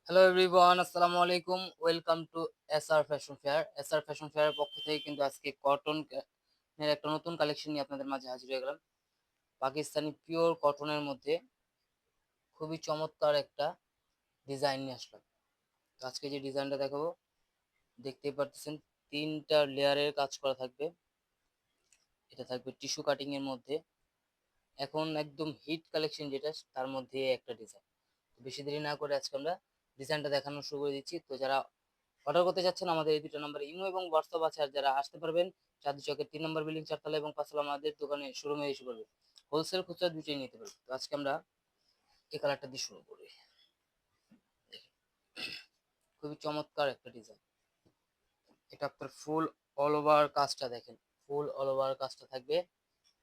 Hello everyone, আসসালামু আলাইকুম। Welcome to SR fashion fair. SR fashion ফেয়ারের পক্ষ থেকে কিন্তু আজকে কটন এর একটা নতুন কালেকশন নিয়ে আপনাদের মাঝে হাজির হয়ে গেলাম। পাকিস্তানি পিওর কটনের মধ্যে খুবই চমৎকার একটা ডিজাইন নিয়ে আসলাম। তো আজকে যে ডিজাইনটা দেখাবো, দেখতেই পারতেছেন, 3টা লেয়ারের কাজ করা থাকবে। এটা থাকবে টিস্যু কাটিং এর মধ্যে। এখন একদম হিট কালেকশন যেটা, তার মধ্যে একটা ডিজাইন। বেশি দেরি না করে আজকে আমরা ডিজাইনটা দেখানো শুরু করে দিচ্ছি। তো যারা অর্ডার করতে চাচ্ছেন, আমাদের এই দুটো নাম্বারে ইমো এবং হোয়াটসঅ্যাপ আছে। আর যারা আসতে পারবেন, চাঁদনী চকের 3 নম্বর বিল্ডিং, 4 তলা এবং 5 তলা আমাদের দোকানে শোরুমে এসে পড়বে। হোলসেল খুচরা দুটোই নিতে পারবে। তো আজকে আমরা এই কালারটা দিয়ে শুরু করি। খুবই চমৎকার একটা ডিজাইন। এটা আপনার ফুল অল ওভার কাজটা দেখেন, ফুল অল ওভার কাজটা থাকবে,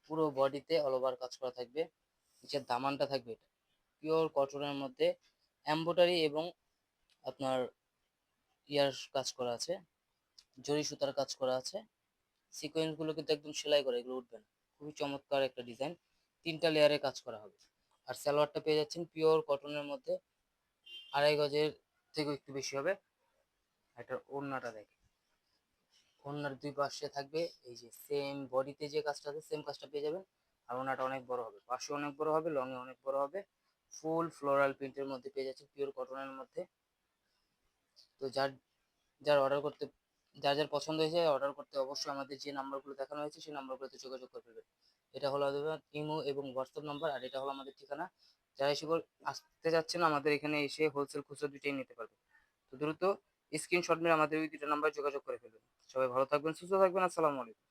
পুরো বডিতে অল ওভার কাজ করা থাকবে। নিচের দামানটা থাকবে এটা পিওর কটনের মধ্যে, এমব্রয়ডারি এবং আপনার ইয়ার কাজ করা আছে, জরি সুতার কাজ করা আছে। সিকোয়েন্স গুলো কিন্তু একদম সেলাই করা, এগুলো উঠবে না। খুবই চমৎকার একটা ডিজাইন, 3টা লেয়ারে কাজ করা হবে। আর সালোয়ারটা পেয়ে যাচ্ছেন পিওর কটনের মধ্যে, 2.5 গজের থেকে একটু বেশি হবে। এটার ওড়নাটা দেখে, ওড়নার দুই পাশে থাকবে এই যে সেম বডিতে যে কাজটা আছে, সেম কাজটা পেয়ে যাবেন। আর ওড়নাটা অনেক বড় হবে, পাশে অনেক বড় হবে, লং এ অনেক বড় হবে। ফুল ফ্লোরাল প্রিন্টের মধ্যে পেয়ে যাচ্ছেন, পিওর কটনের মধ্যে। তো যার যার অর্ডার করতে যার যার পছন্দ হয়েছে, অর্ডার করতে অবশ্যই আমাদের যে নাম্বারগুলো দেখানো হয়েছে সেই নাম্বারগুলোতে যোগাযোগ করে ফেলবেন। এটা হলো আমাদের ইমো এবং হোয়াটসঅ্যাপ নাম্বার, আর এটা হলো আমাদের ঠিকানা। যারা এসে আসতে যাচ্ছেন, আমাদের এখানে এসে হোলসেল খুচরা দুইটাই নিতে পারবেন। তো দ্রুত স্ক্রিনশট মেরে আমাদের ওই দুটো নাম্বার যোগাযোগ করে ফেলবেন। সবাই ভালো থাকবেন, সুস্থ থাকবেন। আসসালামু আলাইকুম।